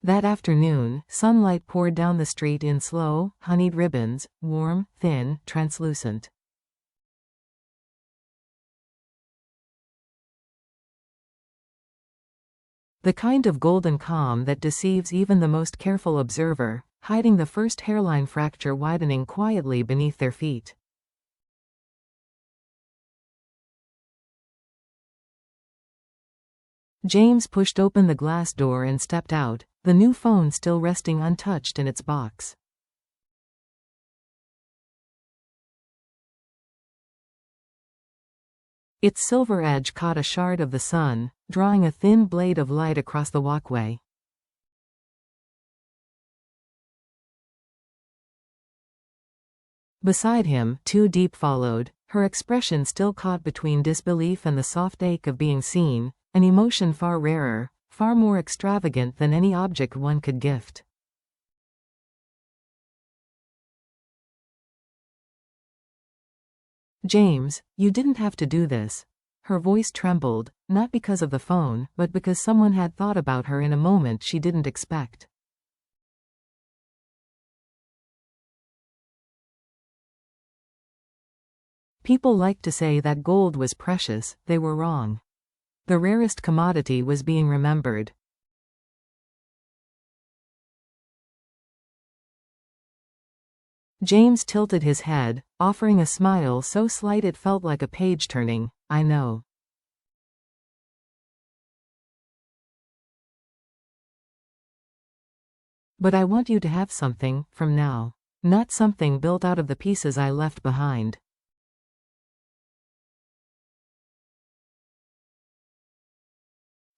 That afternoon, sunlight poured down the street in slow, honeyed ribbons, warm, thin, translucent. The kind of golden calm that deceives even the most careful observer, hiding the first hairline fracture widening quietly beneath their feet. James pushed open the glass door and stepped out, the new phone still resting untouched in its box. Its silver edge caught a shard of the sun, drawing a thin blade of light across the walkway. Beside him, Diep followed, her expression still caught between disbelief and the soft ache of being seen, an emotion far rarer, far more extravagant than any object one could gift. James, you didn't have to do this. Her voice trembled, not because of the phone, but because someone had thought about her in a moment she didn't expect. People liked to say that gold was precious, they were wrong. The rarest commodity was being remembered. James tilted his head, offering a smile so slight it felt like a page turning. I know. But I want you to have something, from now. Not something built out of the pieces I left behind.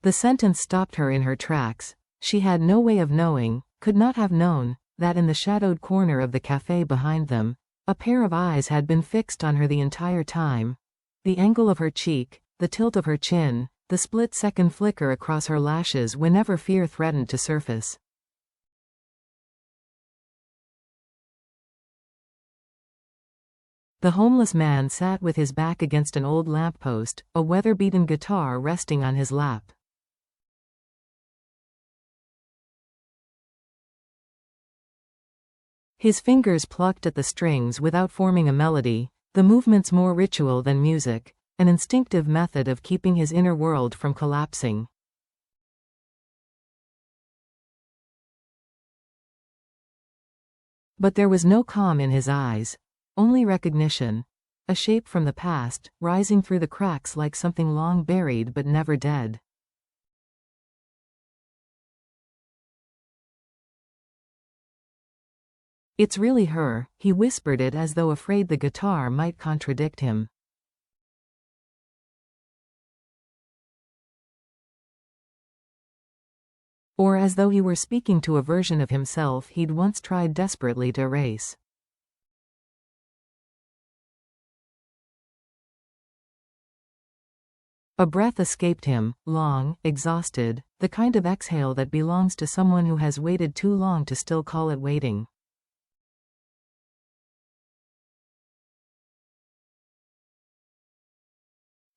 The sentence stopped her in her tracks. She had no way of knowing, could not have known, that in the shadowed corner of the cafe behind them, a pair of eyes had been fixed on her the entire time. The angle of her cheek, the tilt of her chin, the split-second flicker across her lashes whenever fear threatened to surface. The homeless man sat with his back against an old lamppost, a weather-beaten guitar resting on his lap. His fingers plucked at the strings without forming a melody, the movements more ritual than music, an instinctive method of keeping his inner world from collapsing. But there was no calm in his eyes, only recognition, a shape from the past, rising through the cracks like something long buried but never dead. It's really her, he whispered it as though afraid the guitar might contradict him. Or as though he were speaking to a version of himself he'd once tried desperately to erase. A breath escaped him, long, exhausted, the kind of exhale that belongs to someone who has waited too long to still call it waiting.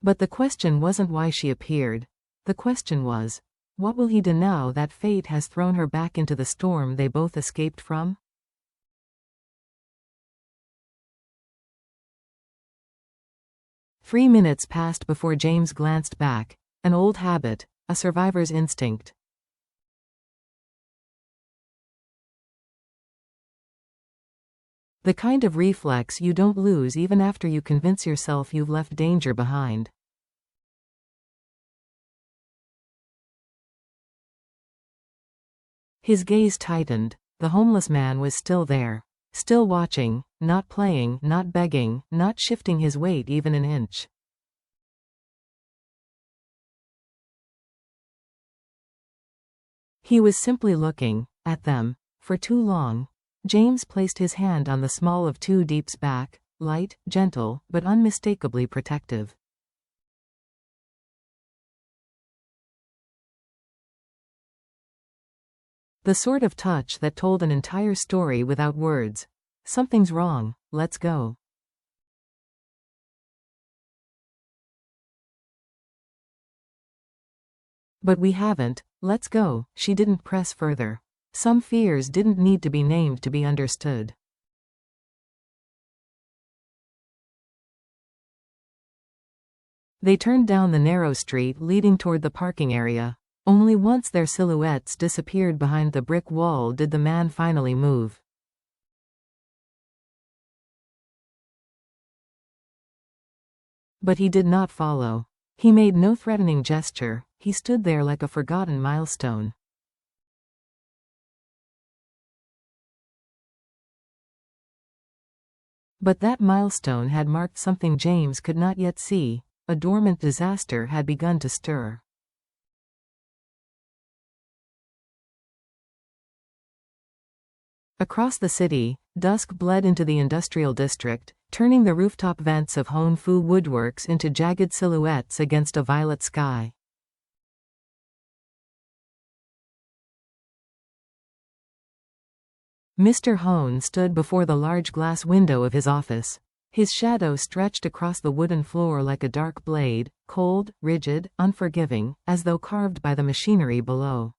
But the question wasn't why she appeared. The question was, what will he do now that fate has thrown her back into the storm they both escaped from? Three minutes passed before James glanced back, an old habit, a survivor's instinct. The kind of reflex you don't lose even after you convince yourself you've left danger behind. His gaze tightened. The homeless man was still there. Still watching, not playing, not begging, not shifting his weight even an inch. He was simply looking at them. For too long. James placed his hand on the small of Diep's back, light, gentle, but unmistakably protective. The sort of touch that told an entire story without words. Something's wrong, let's go. But we haven't, let's go. She didn't press further. Some fears didn't need to be named to be understood. They turned down the narrow street leading toward the parking area. Only once their silhouettes disappeared behind the brick wall did the man finally move. But he did not follow. He made no threatening gesture, he stood there like a forgotten milestone. But that milestone had marked something James could not yet see. A dormant disaster had begun to stir. Across the city, dusk bled into the industrial district, turning the rooftop vents of Hon Fu Woodworks into jagged silhouettes against a violet sky. Mr. Hone stood before the large glass window of his office. His shadow stretched across the wooden floor like a dark blade, cold, rigid, unforgiving, as though carved by the machinery below.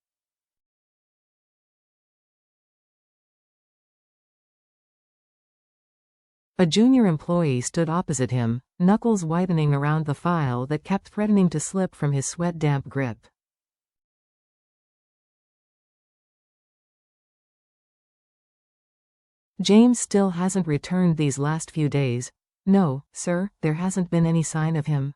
A junior employee stood opposite him, knuckles whitening around the file that kept threatening to slip from his sweat-damp grip. James still hasn't returned these last few days. No, sir, there hasn't been any sign of him.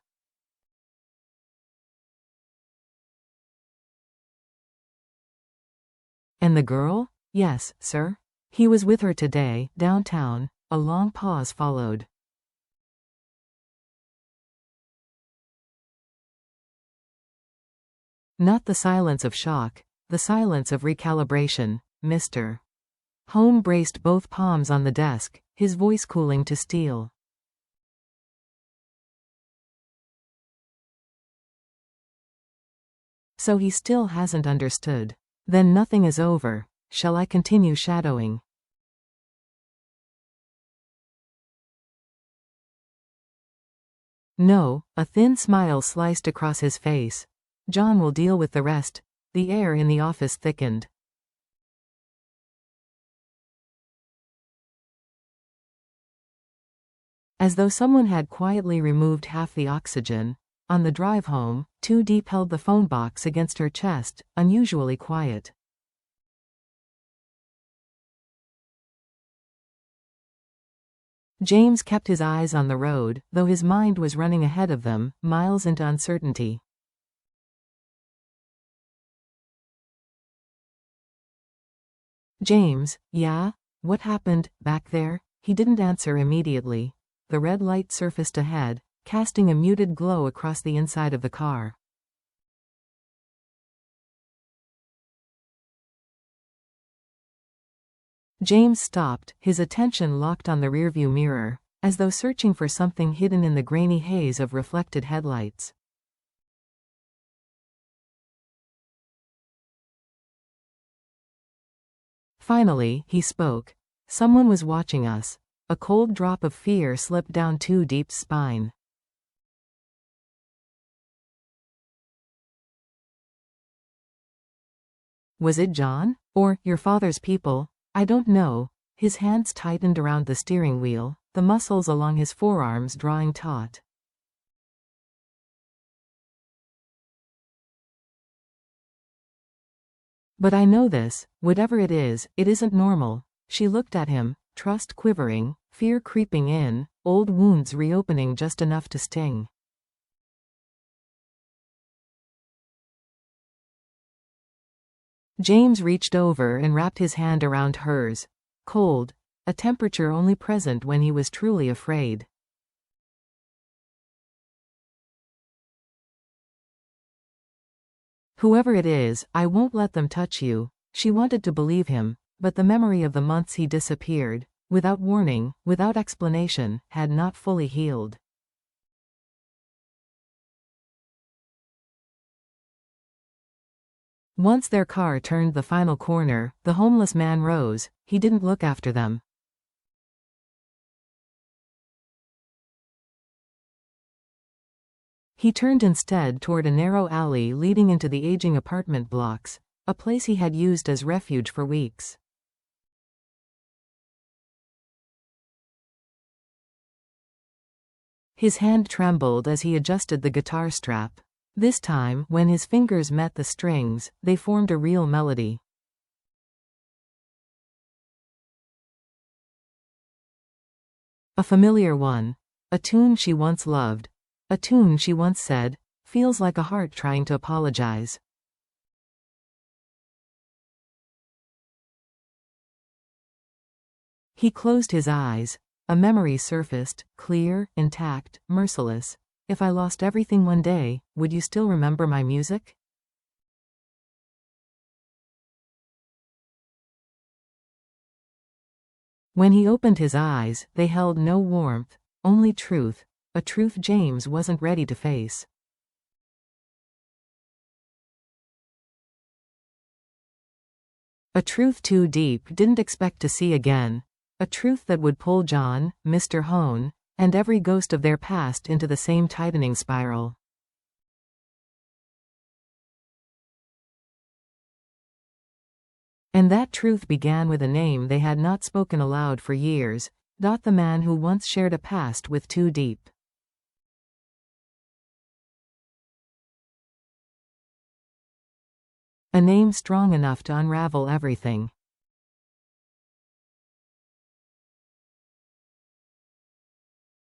And the girl? Yes, sir. He was with her today, downtown. A long pause followed. Not the silence of shock, the silence of recalibration, Mr. Hone braced both palms on the desk, his voice cooling to steel. So he still hasn't understood. Then nothing is over. Shall I continue shadowing? No, a thin smile sliced across his face. John will deal with the rest. The air in the office thickened. As though someone had quietly removed half the oxygen. On the drive home, Deep held the phone box against her chest, unusually quiet. James kept his eyes on the road, though his mind was running ahead of them, miles into uncertainty. James, yeah? What happened, back there? He didn't answer immediately. The red light surfaced ahead, casting a muted glow across the inside of the car. James stopped, his attention locked on the rearview mirror, as though searching for something hidden in the grainy haze of reflected headlights. Finally, he spoke. Someone was watching us. A cold drop of fear slipped down Deep's spine. Was it John? Or your father's people? I don't know. His hands tightened around the steering wheel, the muscles along his forearms drawing taut. But I know this, whatever it isn't normal. She looked at him, trust quivering, fear creeping in, old wounds reopening just enough to sting. James reached over and wrapped his hand around hers. Cold, a temperature only present when he was truly afraid. Whoever it is, I won't let them touch you. She wanted to believe him, but the memory of the months he disappeared, without warning, without explanation, had not fully healed. Once their car turned the final corner, the homeless man rose. He didn't look after them. He turned instead toward a narrow alley leading into the aging apartment blocks, a place he had used as refuge for weeks. His hand trembled as he adjusted the guitar strap. This time, when his fingers met the strings, they formed a real melody. A familiar one. A tune she once loved. A tune she once said, "Feels like a heart trying to apologize." He closed his eyes. A memory surfaced, clear, intact, merciless. "If I lost everything one day, would you still remember my music?" When he opened his eyes, they held no warmth, only truth, a truth James wasn't ready to face. A truth too deep didn't expect to see again. A truth that would pull John, Mr. Hone, and every ghost of their past into the same tightening spiral. And that truth began with a name they had not spoken aloud for years, the man who once shared a past with Too Deep. A name strong enough to unravel everything.